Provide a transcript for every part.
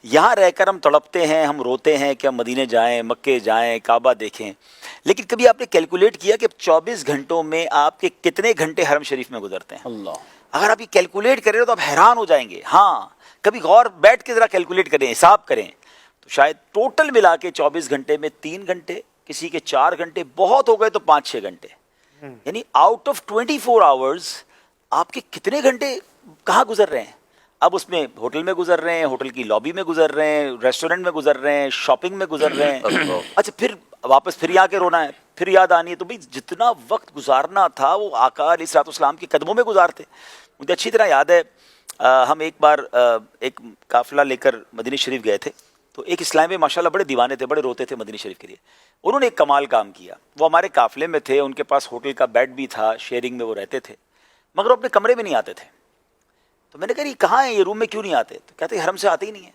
یہاں رہ کر ہم تڑپتے ہیں, ہم روتے ہیں کہ ہم مدینے جائیں, مکے جائیں, کعبہ دیکھیں, لیکن کبھی آپ نے کیلکولیٹ کیا کہ 24 گھنٹوں میں آپ کے کتنے گھنٹے حرم شریف میں گزرتے ہیں؟ اللہ, اگر آپ یہ کیلکولیٹ کریں تو آپ حیران ہو جائیں گے. ہاں کبھی غور بیٹھ کے ذرا کیلکولیٹ کریں, حساب کریں, تو شاید ٹوٹل ملا کے 24 گھنٹے میں 3 گھنٹے, کسی کے 4 گھنٹے, بہت ہو گئے تو 5-6 گھنٹے, یعنی آؤٹ آف 24 آورز آپ کے کتنے گھنٹے کہاں گزر رہے ہیں؟ اب اس میں ہوٹل میں گزر رہے ہیں, ہوٹل کی لابی میں گزر رہے ہیں, ریسٹورنٹ میں گزر رہے ہیں, شاپنگ میں گزر رہے ہیں. اچھا پھر واپس پھر آ کے رونا ہے, پھر یاد آنی ہے. تو بھائی جتنا وقت گزارنا تھا وہ آقا علیہ الصلوۃ والسلام کے قدموں میں گزارتے. مجھے اچھی طرح یاد ہے ہم ایک بار ایک قافلہ لے کر مدینہ شریف گئے تھے, تو ایک اسلام میں ماشاءاللہ بڑے دیوانے تھے, بڑے روتے تھے مدینہ شریف کے لیے. انہوں نے ایک کمال کام کیا, وہ ہمارے قافلے میں تھے, ان کے پاس ہوٹل کا بیڈ بھی تھا, شیئرنگ میں وہ رہتے تھے, مگر وہ اپنے کمرے میں نہیں آتے تھے. تو میں نے کہا یہ کہاں ہے, یہ روم میں کیوں نہیں آتے؟ تو کہتے حرم سے آتے ہی نہیں ہیں.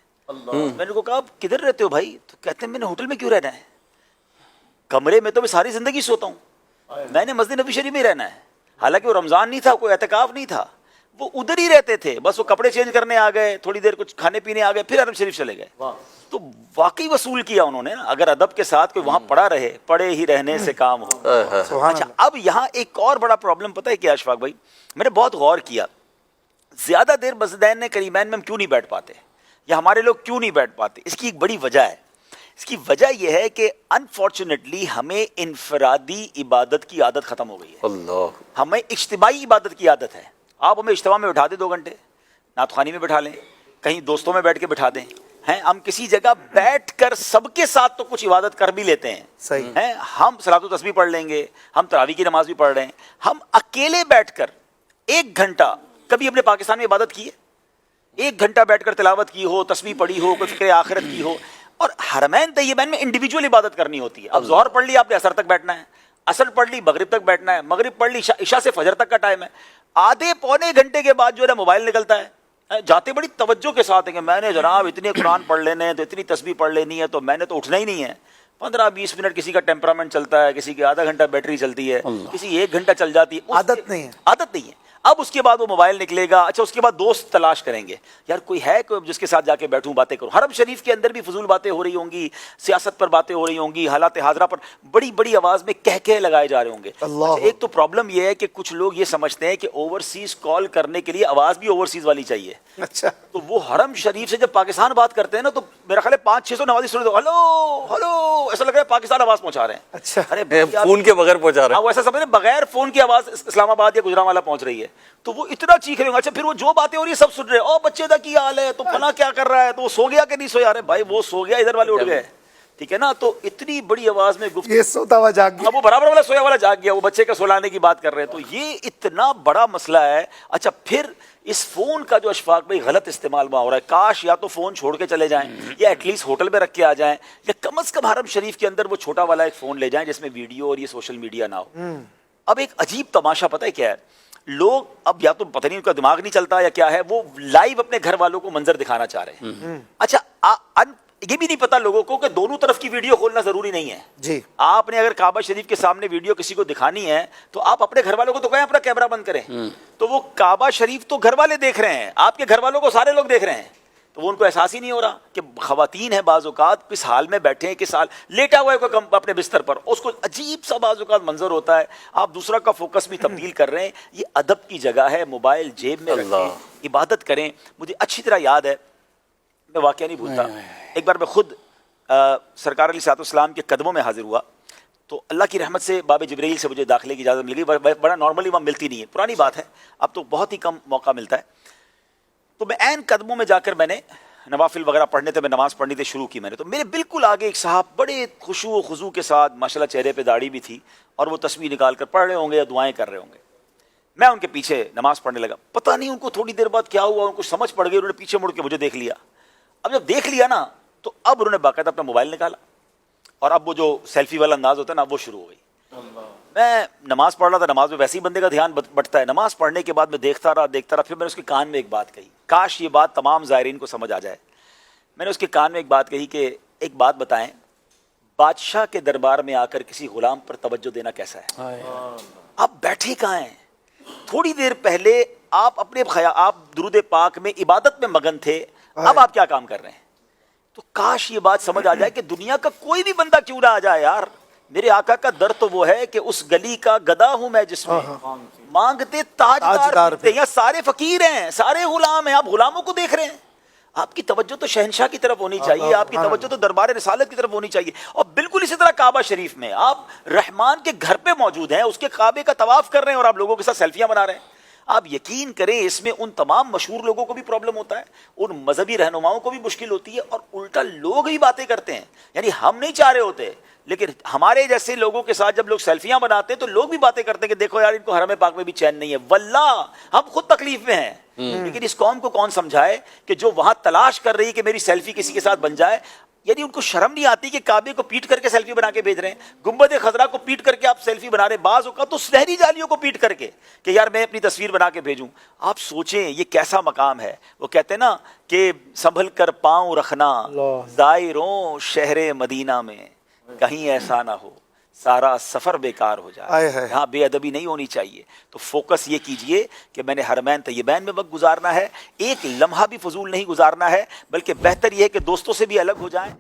میں نے کہا آپ کدھر رہتے ہو بھائی؟ تو کہتے ہیں میں نے ہوٹل میں کیوں رہنا ہے, کمرے میں تو میں ساری زندگی سوتا ہوں, میں نے مسجد نبی شریف میں ہی رہنا ہے. حالانکہ وہ رمضان نہیں تھا, کوئی اعتکاف نہیں تھا, وہ ادھر ہی رہتے تھے, بس وہ کپڑے چینج کرنے آ گئے, تھوڑی دیر کچھ کھانے پینے آ گئے, پھر حرم شریف چلے گئے. تو واقعی وصول کیا انہوں نے. اگر ادب کے ساتھ کوئی وہاں پڑا رہے, پڑے ہی رہنے سے کام ہو. اچھا اب یہاں ایک اور بڑا پرابلم پتہ ہے کیا اشفاق بھائی, میں نے بہت غور کیا, زیادہ دیر مسجدین کریمین میں ہم کیوں نہیں بیٹھ پاتے, یا ہمارے لوگ کیوں نہیں بیٹھ پاتے؟ اس کی ایک بڑی وجہ ہے. اس کی وجہ یہ ہے کہ انفارچونیٹلی ہمیں انفرادی عبادت کی عادت ختم ہو گئی ہے. اللہ, ہمیں اجتماعی عبادت کی عادت ہے. آپ ہمیں اجتماع میں بٹھا دیں 2 گھنٹے, نعت خوانی میں بٹھا لیں, کہیں دوستوں میں بیٹھ کے بٹھا دیں, ہیں ہم کسی جگہ بیٹھ کر سب کے ساتھ تو کچھ عبادت کر بھی لیتے ہیں, صحیح ہیں ہم صلاۃ و تسبیح پڑھ لیں گے, ہم تراویح کی نماز بھی پڑھ رہے ہیں. ہم اکیلے بیٹھ کر 1 گھنٹہ کبھی اپنے پاکستان میں عبادت کی ہے؟ 1 گھنٹہ بیٹھ کر تلاوت کی ہو, تسبیح پڑھی ہو, کوئی فکر آخرت کی ہو. اور حرمین طیبین میں انڈیویجول عبادت کرنی ہوتی ہے. اب ظہر پڑھ لی آپ نے, عصر تک بیٹھنا ہے, عصر پڑھ لی مغرب تک بیٹھنا ہے, مغرب پڑھ لی عشاء سے فجر تک کا ٹائم ہے. آدھے پونے گھنٹے کے بعد جو ہے نا موبائل نکلتا ہے, جاتے بڑی توجہ کے ساتھ ہیں کہ میں نے جناب اتنے قرآن پڑھ لینے ہیں, تو اتنی تسبیح پڑھ لینی ہے, تو میں نے تو اٹھنا ہی نہیں ہے. 15-20 منٹ کسی کا ٹیمپرامنٹ چلتا ہے, کسی کی آدھا گھنٹہ بیٹری چلتی ہے, کسی 1 گھنٹہ چل جاتی ہے, عادت نہیں ہے, عادت نہیں ہے. اب اس کے بعد وہ موبائل نکلے گا. اچھا اس کے بعد دوست تلاش کریں گے, یار کوئی ہے کوئی جس کے ساتھ جا کے بیٹھوں باتیں کروں. حرم شریف کے اندر بھی فضول باتیں ہو رہی ہوں گی, سیاست پر باتیں ہو رہی ہوں گی, حالات حاضرہ پر بڑی بڑی آواز میں کہہ لگائے جا رہے ہوں گے. اچھا ایک تو پرابلم یہ ہے کہ کچھ لوگ یہ سمجھتے ہیں کہ اوورسیز کال کرنے کے لیے آواز بھی اوورسیز والی چاہیے. اچھا تو وہ حرم شریف سے جب پاکستان بات کرتے ہیں نا, تو میرا خیال ہے 500-600 نوازی سن رہے, ہلو ہلو, ایسا لگ رہا ہے پاکستان آواز پہنچا رہے ہیں. اچھا ارے فون کے بغیر پہنچا رہے ہیں, وہ ایسا سمجھ بغیر فون کی آواز اسلام آباد یا گجرانوالہ پہنچ رہی ہے, تو وہ اتنا چیخ رہے ہوں. اچھا پھر وہ جو باتیں ہو رہی ہے سب سن رہے ہیں, او بچے دا کی حال ہے, تو فلاں کیا کر رہا ہے, تو وہ سو گیا کہ نہیں سویا؟ ارے بھائی وہ سو گیا, ادھر والے اٹھ گئے, ٹھیک ہے نا. تو اتنی بڑی آواز میں گفتگو, یہ سوتا ہوا جاگ گیا, اب وہ برابر والا سویا والا جاگ گیا, وہ بچے کا سلانے کی بات کر رہے ہیں. تو یہ اتنا بڑا مسئلہ ہے. اچھا پھر اس فون کا جو اشفاق بھائی غلط استعمال وہاں ہو رہا ہے, کاش یا تو فون چھوڑ کے چلے جائیں, یا ایٹ لیسٹ ہوٹل میں رکھ کے آ جائیں, یا کم از کم حرم شریف کے اندر وہ چھوٹا والا ایک فون لے جائیں جس میں ویڈیو اور یہ سوشل میڈیا نہ ہو. اب ایک عجیب تماشا پتہ ہے کیا ہے, لوگ اب یا تو پتہ نہیں ان کا دماغ نہیں چلتا یا کیا ہے, وہ لائیو اپنے گھر والوں کو منظر دکھانا چاہ رہے ہیں. اچھا یہ بھی نہیں پتا لوگوں کو کہ دونوں طرف کی ویڈیو کھولنا ضروری نہیں ہے. جی آپ نے اگر کعبہ شریف کے سامنے ویڈیو کسی کو دکھانی ہے تو آپ اپنے گھر والوں کو تو کہیں اپنا کیمرہ بند کریں, تو وہ کعبہ شریف تو گھر والے دیکھ رہے ہیں, آپ کے گھر والوں کو سارے لوگ دیکھ رہے ہیں. تو وہ ان کو احساس ہی نہیں ہو رہا کہ خواتین ہیں بعض اوقات کس حال میں بیٹھے ہیں, کس حال لیٹا ہوا ہے کوئی اپنے بستر پر, اس کو عجیب سا بعض اوقات منظر ہوتا ہے, آپ دوسرا کا فوکس بھی تبدیل کر رہے ہیں. یہ ادب کی جگہ ہے, موبائل جیب میں رکھیں, عبادت کریں. مجھے اچھی طرح یاد ہے, میں واقعہ نہیں بھولتا, ایک بار میں خود سرکار علیہ الصلوۃ والسلام کے قدموں میں حاضر ہوا, تو اللہ کی رحمت سے باب جبرائیل سے مجھے داخلے کی اجازت مل گئی. بڑا نارملی وہاں ملتی نہیں ہے, پرانی بات ہے, اب تو بہت ہی کم موقع ملتا ہے. تو میں عین قدموں میں جا کر میں نے نوافل وغیرہ پڑھنے تھے, میں نماز پڑھنی تھی شروع کی میں نے, تو میرے بالکل آگے ایک صاحب بڑے خشوع و خضوع کے ساتھ, ماشاءاللہ چہرے پہ داڑھی بھی تھی, اور وہ تسبیح نکال کر پڑھ رہے ہوں گے یا دعائیں کر رہے ہوں گے. میں ان کے پیچھے نماز پڑھنے لگا, پتہ نہیں ان کو تھوڑی دیر بعد کیا ہوا, ان کو سمجھ پڑ گئی, انہوں نے پیچھے مڑ کے مجھے دیکھ لیا. اب جب دیکھ لیا نا, تو اب انہوں نے باقاعدہ اپنا موبائل نکالا, اور اب وہ جو سیلفی والا انداز ہوتا ہے نا, وہ شروع ہو گئی. میں نماز پڑھ رہا تھا, نماز میں ویسے ہی بندے کا دھیان بٹتا ہے. نماز پڑھنے کے بعد میں دیکھتا رہا, پھر میں نے اس کے کان میں ایک بات کہی, کاش یہ بات تمام زائرین کو سمجھ آ جائے. میں نے اس کے کان میں ایک بات کہی کہ ایک بات بتائیں, بادشاہ کے دربار میں آ کر کسی غلام پر توجہ دینا کیسا ہے؟ آپ بیٹھے کہاں ہیں؟ تھوڑی دیر پہلے آپ اپنے آپ درود پاک میں عبادت میں مگن تھے, اب آپ کیا کام کر رہے ہیں؟ تو کاش یہ بات سمجھ آ جائے کہ دنیا کا کوئی بھی بندہ کیوں نہ آ جائے یار، میرے آقا کا در تو وہ ہے کہ اس گلی کا گدا ہوں میں جس میں مانگتے تاجدار پھرتے، یا سارے فقیر ہیں، سارے غلام ہیں، آپ غلاموں کو دیکھ رہے ہیں۔ آپ کی توجہ تو شہنشاہ کی طرف ہونی چاہیے، آپ کی توجہ تو دربار رسالت کی طرف ہونی چاہیے۔ اور بالکل اسی طرح کعبہ شریف میں آپ رحمان کے گھر پہ موجود ہیں، اس کے کعبے کا طواف کر رہے ہیں اور آپ لوگوں کے ساتھ سیلفیاں بنا رہے ہیں۔ آپ یقین کریں اس میں ان تمام مشہور لوگوں کو بھی پرابلم ہوتا ہے، ان مذہبی رہنماؤں کو بھی مشکل ہوتی ہے، اور الٹا لوگ ہی باتیں کرتے ہیں۔ یعنی ہم نہیں چاہ رہے ہوتے، لیکن ہمارے جیسے لوگوں کے ساتھ جب لوگ سیلفیاں بناتے ہیں تو لوگ بھی باتیں کرتے ہیں کہ دیکھو یار ان کو حرم پاک میں بھی چین نہیں ہے۔ واللہ ہم خود تکلیف میں ہیں، لیکن اس قوم کو کون سمجھائے کہ جو وہاں تلاش کر رہی ہے کہ میری سیلفی کسی کے ساتھ بن جائے، یعنی ان کو شرم نہیں آتی کہ کعبے کو پیٹ کر کے سیلفی بنا کے بھیج رہے ہیں، گنبد خضرا کو پیٹ کر کے آپ سیلفی بنا رہے ہیں، بعض اوقات تو سنہری جالیوں کو پیٹ کر کے کہ یار میں اپنی تصویر بنا کے بھیجوں۔ آپ سوچیں یہ کیسا مقام ہے۔ وہ کہتے ہیں نا کہ سنبھل کر پاؤں رکھنا زائروں شہر مدینہ میں، کہیں ایسا نہ ہو سارا سفر بیکار ہو جائے۔ یہاں بے ادبی نہیں ہونی چاہیے۔ تو فوکس یہ کیجئے کہ میں نے حرمین طیبین میں وقت گزارنا ہے، ایک لمحہ بھی فضول نہیں گزارنا ہے، بلکہ بہتر یہ ہے کہ دوستوں سے بھی الگ ہو جائیں۔